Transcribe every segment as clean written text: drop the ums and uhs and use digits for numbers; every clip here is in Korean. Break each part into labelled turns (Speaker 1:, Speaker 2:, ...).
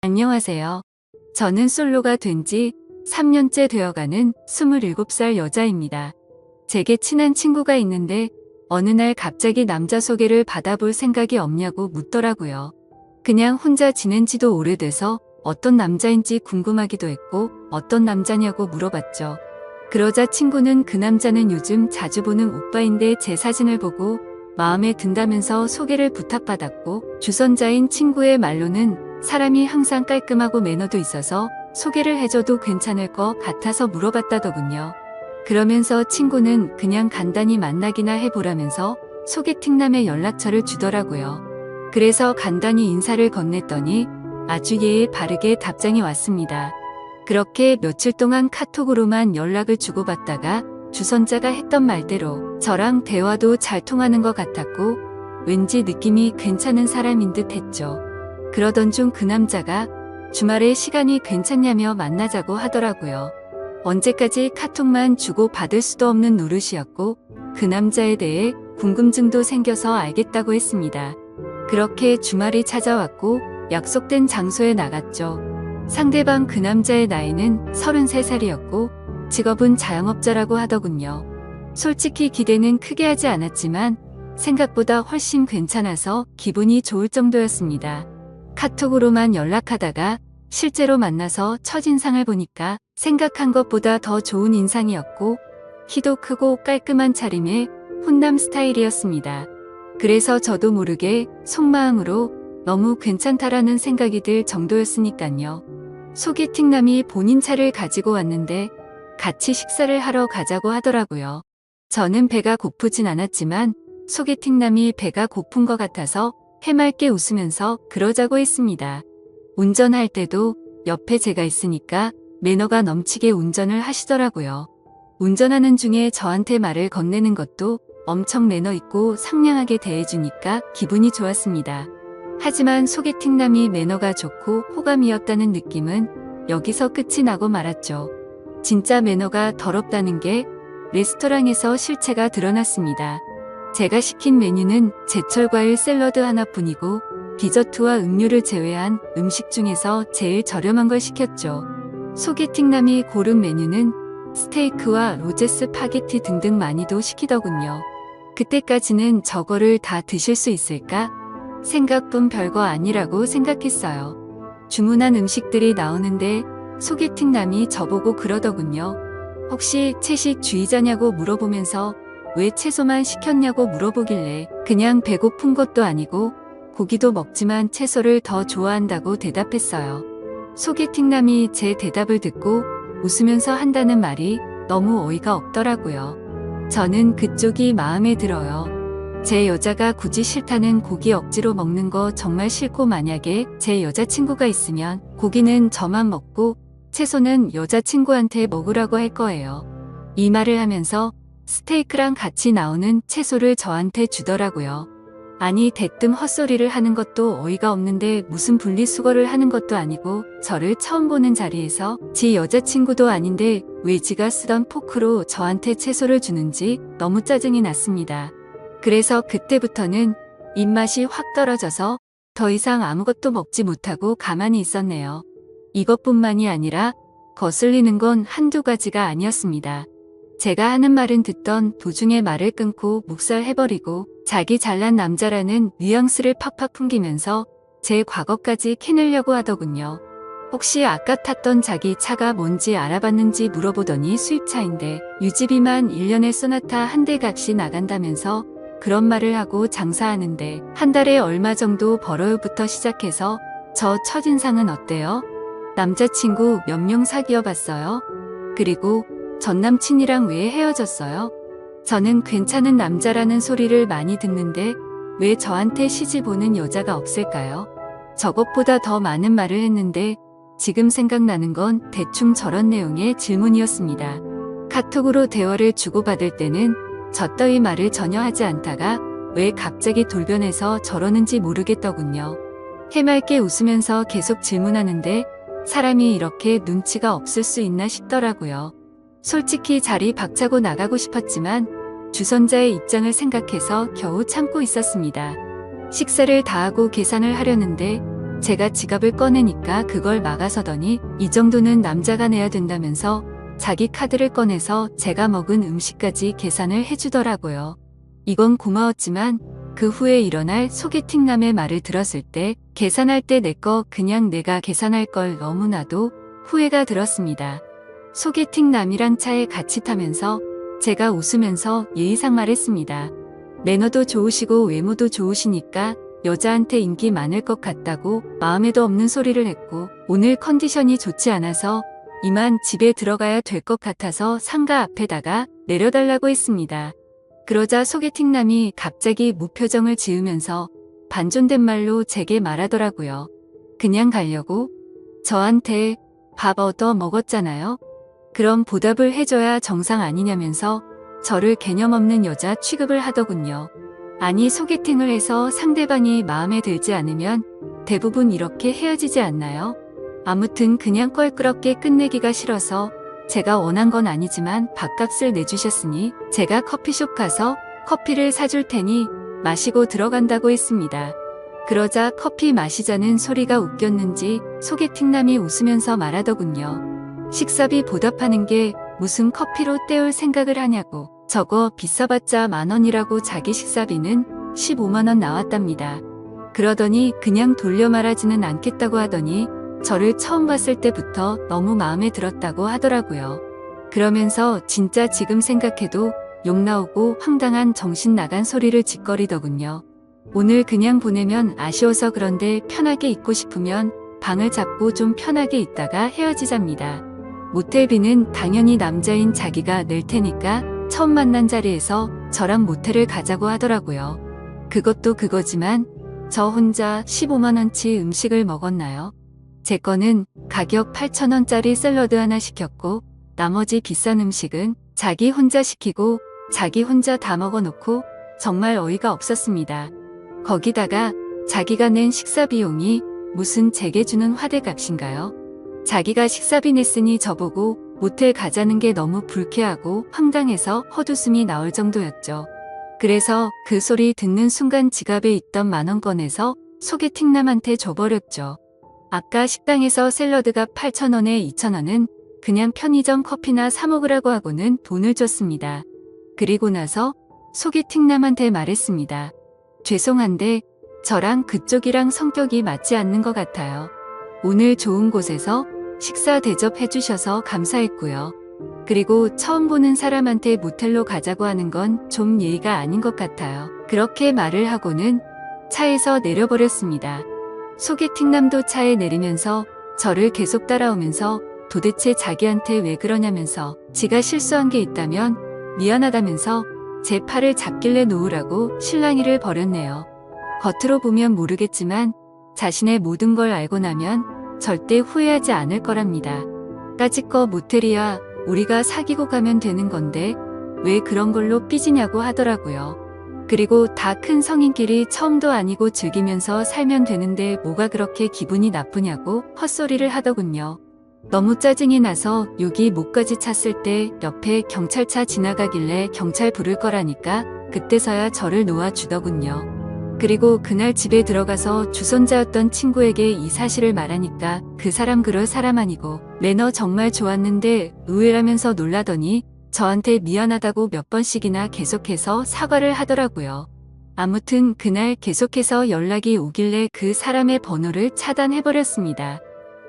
Speaker 1: 안녕하세요. 저는 솔로가 된 지 3년째 되어가는 27살 여자입니다. 제게 친한 친구가 있는데 어느 날 갑자기 남자 소개를 받아볼 생각이 없냐고 묻더라고요. 그냥 혼자 지낸 지도 오래돼서 어떤 남자인지 궁금하기도 했고 어떤 남자냐고 물어봤죠. 그러자 친구는 그 남자는 요즘 자주 보는 오빠인데 제 사진을 보고 마음에 든다면서 소개를 부탁받았고, 주선자인 친구의 말로는 사람이 항상 깔끔하고 매너도 있어서 소개를 해줘도 괜찮을 것 같아서 물어봤다더군요. 그러면서 친구는 그냥 간단히 만나기나 해보라면서 소개팅남의 연락처를 주더라고요. 그래서 간단히 인사를 건넸더니 아주 예의 바르게 답장이 왔습니다. 그렇게 며칠 동안 카톡으로만 연락을 주고받다가 주선자가 했던 말대로 저랑 대화도 잘 통하는 것 같았고 왠지 느낌이 괜찮은 사람인 듯 했죠. 그러던 중 그 남자가 주말에 시간이 괜찮냐며 만나자고 하더라고요. 언제까지 카톡만 주고 받을 수도 없는 노릇이었고 그 남자에 대해 궁금증도 생겨서 알겠다고 했습니다. 그렇게 주말이 찾아왔고 약속된 장소에 나갔죠. 상대방 그 남자의 나이는 33살이었고 직업은 자영업자라고 하더군요. 솔직히 기대는 크게 하지 않았지만 생각보다 훨씬 괜찮아서 기분이 좋을 정도였습니다. 카톡으로만 연락하다가 실제로 만나서 첫인상을 보니까 생각한 것보다 더 좋은 인상이었고 키도 크고 깔끔한 차림에 훈남 스타일이었습니다. 그래서 저도 모르게 속마음으로 너무 괜찮다라는 생각이 들 정도였으니까요. 소개팅남이 본인 차를 가지고 왔는데 같이 식사를 하러 가자고 하더라고요. 저는 배가 고프진 않았지만 소개팅남이 배가 고픈 것 같아서 해맑게 웃으면서 그러자고 했습니다. 운전할 때도 옆에 제가 있으니까 매너가 넘치게 운전을 하시더라고요. 운전하는 중에 저한테 말을 건네는 것도 엄청 매너 있고 상냥하게 대해주니까 기분이 좋았습니다. 하지만 소개팅남이 매너가 좋고 호감이었다는 느낌은 여기서 끝이 나고 말았죠. 진짜 매너가 더럽다는 게 레스토랑에서 실체가 드러났습니다. 제가 시킨 메뉴는 제철 과일 샐러드 하나뿐이고 디저트와 음료를 제외한 음식 중에서 제일 저렴한 걸 시켰죠. 소개팅남이 고른 메뉴는 스테이크와 로제 스파게티 등등 많이도 시키더군요. 그때까지는 저거를 다 드실 수 있을까? 생각뿐 별거 아니라고 생각했어요. 주문한 음식들이 나오는데 소개팅남이 저보고 그러더군요. 혹시 채식주의자냐고 물어보면서 왜 채소만 시켰냐고 물어보길래 그냥 배고픈 것도 아니고 고기도 먹지만 채소를 더 좋아한다고 대답했어요. 소개팅남이 제 대답을 듣고 웃으면서 한다는 말이 너무 어이가 없더라고요. 저는 그쪽이 마음에 들어요. 제 여자가 굳이 싫다는 고기 억지로 먹는 거 정말 싫고 만약에 제 여자친구가 있으면 고기는 저만 먹고 채소는 여자친구한테 먹으라고 할 거예요. 이 말을 하면서 스테이크랑 같이 나오는 채소를 저한테 주더라고요. 아니 대뜸 헛소리를 하는 것도 어이가 없는데 무슨 분리수거를 하는 것도 아니고 저를 처음 보는 자리에서 지 여자친구도 아닌데 왜 지가 쓰던 포크로 저한테 채소를 주는지 너무 짜증이 났습니다. 그래서 그때부터는 입맛이 확 떨어져서 더 이상 아무것도 먹지 못하고 가만히 있었네요. 이것뿐만이 아니라 거슬리는 건 한두 가지가 아니었습니다. 제가 하는 말은 듣던 도중에 말을 끊고 묵살해버리고 자기 잘난 남자라는 뉘앙스를 팍팍 풍기면서 제 과거까지 캐내려고 하더군요. 혹시 아까 탔던 자기 차가 뭔지 알아봤는지 물어보더니 수입차인데 유지비만 1년에 쏘나타 한 대 값이 나간다면서 그런 말을 하고 장사하는데 한 달에 얼마 정도 벌어요부터 시작해서 저 첫인상은 어때요? 남자친구 몇 명 사귀어 봤어요? 그리고 전남친이랑 왜 헤어졌어요? 저는 괜찮은 남자라는 소리를 많이 듣는데 왜 저한테 시집 오는 여자가 없을까요? 저것보다 더 많은 말을 했는데 지금 생각나는 건 대충 저런 내용의 질문이었습니다. 카톡으로 대화를 주고받을 때는 저 따위 말을 전혀 하지 않다가 왜 갑자기 돌변해서 저러는지 모르겠더군요. 해맑게 웃으면서 계속 질문하는데 사람이 이렇게 눈치가 없을 수 있나 싶더라고요. 솔직히 자리 박차고 나가고 싶었지만 주선자의 입장을 생각해서 겨우 참고 있었습니다. 식사를 다 하고 계산을 하려는데 제가 지갑을 꺼내니까 그걸 막아서더니 이 정도는 남자가 내야 된다면서 자기 카드를 꺼내서 제가 먹은 음식까지 계산을 해주더라고요. 이건 고마웠지만 그 후에 일어날 소개팅남의 말을 들었을 때 계산할 때 내 거 그냥 내가 계산할 걸 너무나도 후회가 들었습니다. 소개팅남이랑 차에 같이 타면서 제가 웃으면서 예의상 말했습니다. 매너도 좋으시고 외모도 좋으시니까 여자한테 인기 많을 것 같다고 마음에도 없는 소리를 했고 오늘 컨디션이 좋지 않아서 이만 집에 들어가야 될 것 같아서 상가 앞에다가 내려달라고 했습니다. 그러자 소개팅남이 갑자기 무표정을 지으면서 반존댓 말로 제게 말하더라고요. 그냥 가려고? 저한테 밥 얻어 먹었잖아요. 그럼 보답을 해줘야 정상 아니냐면서 저를 개념 없는 여자 취급을 하더군요. 아니 소개팅을 해서 상대방이 마음에 들지 않으면 대부분 이렇게 헤어지지 않나요? 아무튼 그냥 껄끄럽게 끝내기가 싫어서 제가 원한 건 아니지만 밥값을 내주셨으니 제가 커피숍 가서 커피를 사줄 테니 마시고 들어간다고 했습니다. 그러자 커피 마시자는 소리가 웃겼는지 소개팅남이 웃으면서 말하더군요. 식사비 보답하는 게 무슨 커피로 때울 생각을 하냐고. 저거 비싸봤자 10,000원이라고 자기 식사비는 15만원 나왔답니다. 그러더니 그냥 돌려 말하지는 않겠다고 하더니 저를 처음 봤을 때부터 너무 마음에 들었다고 하더라고요. 그러면서 진짜 지금 생각해도 욕 나오고 황당한 정신 나간 소리를 짓거리더군요. 오늘 그냥 보내면 아쉬워서 그런데 편하게 있고 싶으면 방을 잡고 좀 편하게 있다가 헤어지자입니다. 모텔비는 당연히 남자인 자기가 낼 테니까 처음 만난 자리에서 저랑 모텔을 가자고 하더라고요. 그것도 그거지만 저 혼자 15만원치 음식을 먹었나요? 제 거는 가격 8,000원짜리 샐러드 하나 시켰고 나머지 비싼 음식은 자기 혼자 시키고 자기 혼자 다 먹어놓고 정말 어이가 없었습니다. 거기다가 자기가 낸 식사 비용이 무슨 제게 주는 화대값인가요? 자기가 식사비 냈으니 저보고 모텔 가자는 게 너무 불쾌하고 황당해서 헛웃음이 나올 정도였죠. 그래서 그 소리 듣는 순간 지갑에 있던 10,000원 꺼내서 소개팅남한테 줘버렸죠. 아까 식당에서 샐러드가 8,000원에 2,000원은 그냥 편의점 커피나 사 먹으라고 하고는 돈을 줬습니다. 그리고 나서 소개팅남한테 말했습니다. 죄송한데 저랑 그쪽이랑 성격이 맞지 않는 것 같아요. 오늘 좋은 곳에서 식사 대접해 주셔서 감사했고요. 그리고 처음 보는 사람한테 모텔로 가자고 하는 건 좀 예의가 아닌 것 같아요. 그렇게 말을 하고는 차에서 내려버렸습니다. 소개팅남도 차에 내리면서 저를 계속 따라오면서 도대체 자기한테 왜 그러냐면서 지가 실수한 게 있다면 미안하다면서 제 팔을 잡길래 놓으라고 실랑이를 벌였네요. 겉으로 보면 모르겠지만 자신의 모든 걸 알고 나면 절대 후회하지 않을 거랍니다. 까짓거 모텔이야 우리가 사귀고 가면 되는 건데 왜 그런 걸로 삐지냐고 하더라고요. 그리고 다 큰 성인끼리 처음도 아니고 즐기면서 살면 되는데 뭐가 그렇게 기분이 나쁘냐고 헛소리를 하더군요. 너무 짜증이 나서 욕이 목까지 찼을 때 옆에 경찰차 지나가길래 경찰 부를 거라니까 그때서야 저를 놓아주더군요. 그리고 그날 집에 들어가서 주선자였던 친구에게 이 사실을 말하니까 그 사람 그럴 사람 아니고 매너 정말 좋았는데 의외라면서 놀라더니 저한테 미안하다고 몇 번씩이나 계속해서 사과를 하더라고요. 아무튼 그날 계속해서 연락이 오길래 그 사람의 번호를 차단해버렸습니다.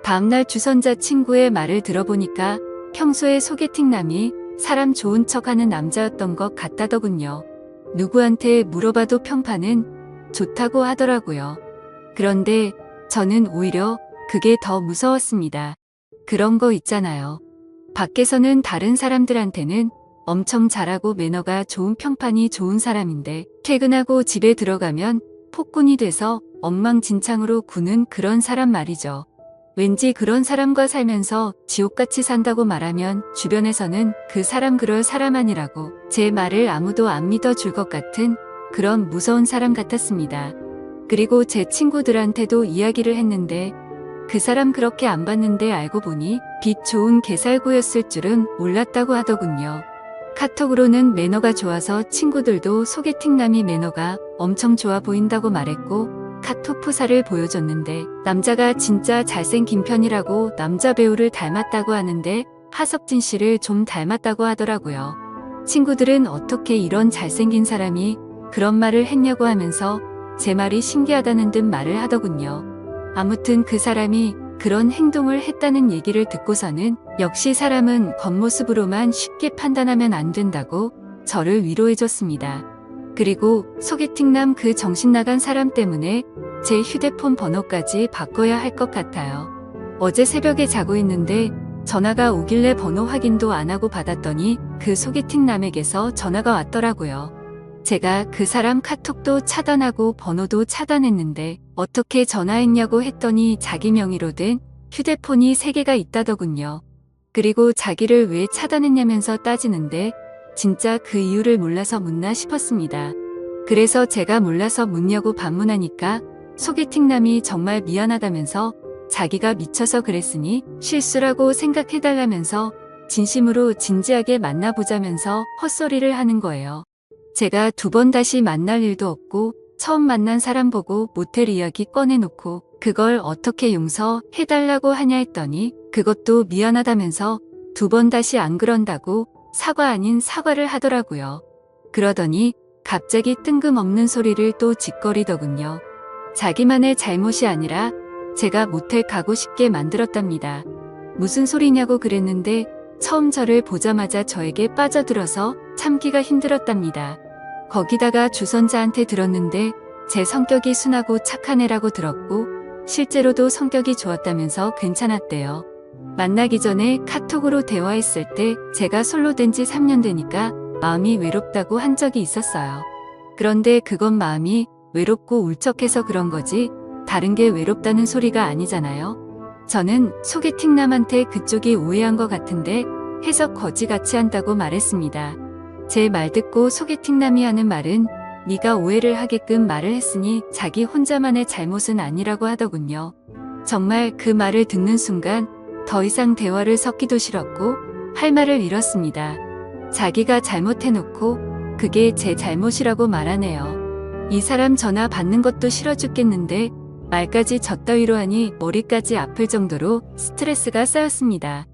Speaker 1: 다음날 주선자 친구의 말을 들어보니까 평소에 소개팅남이 사람 좋은 척하는 남자였던 것 같다더군요. 누구한테 물어봐도 평판은 좋다고 하더라고요. 그런데 저는 오히려 그게 더 무서웠습니다. 그런 거 있잖아요. 밖에서는 다른 사람들한테는 엄청 잘하고 매너가 좋은 평판이 좋은 사람인데 퇴근하고 집에 들어가면 폭군이 돼서 엉망진창으로 구는 그런 사람 말이죠. 왠지 그런 사람과 살면서 지옥같이 산다고 말하면 주변에서는 그 사람 그럴 사람 아니라고 제 말을 아무도 안 믿어줄 것 같은 그런 무서운 사람 같았습니다. 그리고 제 친구들한테도 이야기를 했는데 그 사람 그렇게 안 봤는데 알고 보니 빛 좋은 개살구였을 줄은 몰랐다고 하더군요. 카톡으로는 매너가 좋아서 친구들도 소개팅남이 매너가 엄청 좋아 보인다고 말했고 카톡 프사를 보여줬는데 남자가 진짜 잘생긴 편이라고 남자 배우를 닮았다고 하는데 하석진 씨를 좀 닮았다고 하더라고요. 친구들은 어떻게 이런 잘생긴 사람이 그런 말을 했냐고 하면서 제 말이 신기하다는 듯 말을 하더군요. 아무튼 그 사람이 그런 행동을 했다는 얘기를 듣고서는 역시 사람은 겉모습으로만 쉽게 판단하면 안 된다고 저를 위로해줬습니다. 그리고 소개팅남 그 정신나간 사람 때문에 제 휴대폰 번호까지 바꿔야 할 것 같아요. 어제 새벽에 자고 있는데 전화가 오길래 번호 확인도 안 하고 받았더니 그 소개팅남에게서 전화가 왔더라고요. 제가 그 사람 카톡도 차단하고 번호도 차단했는데 어떻게 전화했냐고 했더니 자기 명의로 된 휴대폰이 3개가 있다더군요. 그리고 자기를 왜 차단했냐면서 따지는데 진짜 그 이유를 몰라서 묻나 싶었습니다. 그래서 제가 몰라서 묻냐고 반문하니까 소개팅남이 정말 미안하다면서 자기가 미쳐서 그랬으니 실수라고 생각해달라면서 진심으로 진지하게 만나보자면서 헛소리를 하는 거예요. 제가 2번 다시 만날 일도 없고 처음 만난 사람 보고 모텔 이야기 꺼내놓고 그걸 어떻게 용서해달라고 하냐 했더니 그것도 미안하다면서 2번 다시 안 그런다고 사과 아닌 사과를 하더라고요. 그러더니 갑자기 뜬금없는 소리를 또 짓거리더군요. 자기만의 잘못이 아니라 제가 모텔 가고 싶게 만들었답니다. 무슨 소리냐고 그랬는데 처음 저를 보자마자 저에게 빠져들어서 참기가 힘들었답니다. 거기다가 주선자한테 들었는데 제 성격이 순하고 착한 애라고 들었고 실제로도 성격이 좋았다면서 괜찮았대요. 만나기 전에 카톡으로 대화했을 때 제가 솔로 된 지 3년 되니까 마음이 외롭다고 한 적이 있었어요. 그런데 그건 마음이 외롭고 울적해서 그런 거지 다른 게 외롭다는 소리가 아니잖아요. 저는 소개팅남한테 그쪽이 오해한 것 같은데 해석 거지같이 한다고 말했습니다. 제 말 듣고 소개팅남이 하는 말은 네가 오해를 하게끔 말을 했으니 자기 혼자만의 잘못은 아니라고 하더군요. 정말 그 말을 듣는 순간 더 이상 대화를 섞기도 싫었고 할 말을 잃었습니다. 자기가 잘못해놓고 그게 제 잘못이라고 말하네요. 이 사람 전화 받는 것도 싫어 죽겠는데 말까지 젖더위로 하니 머리까지 아플 정도로 스트레스가 쌓였습니다.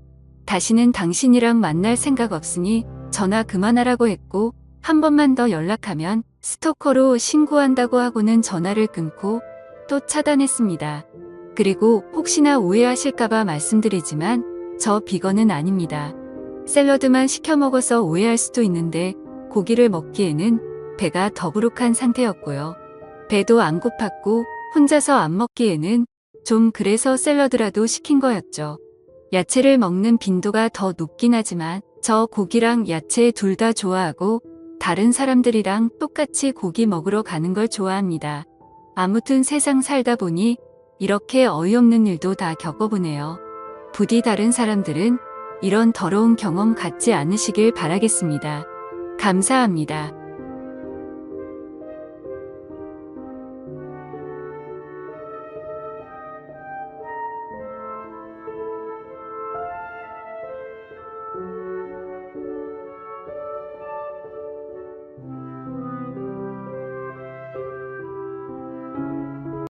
Speaker 1: 다시는 당신이랑 만날 생각 없으니 전화 그만하라고 했고 한 번만 더 연락하면 스토커로 신고한다고 하고는 전화를 끊고 또 차단했습니다. 그리고 혹시나 오해하실까봐 말씀드리지만 저 비건은 아닙니다. 샐러드만 시켜 먹어서 오해할 수도 있는데 고기를 먹기에는 배가 더부룩한 상태였고요. 배도 안 고팠고 혼자서 안 먹기에는 좀 그래서 샐러드라도 시킨 거였죠. 야채를 먹는 빈도가 더 높긴 하지만 저 고기랑 야채 둘 다 좋아하고 다른 사람들이랑 똑같이 고기 먹으러 가는 걸 좋아합니다. 아무튼 세상 살다 보니 이렇게 어이없는 일도 다 겪어보네요. 부디 다른 사람들은 이런 더러운 경험 갖지 않으시길 바라겠습니다. 감사합니다.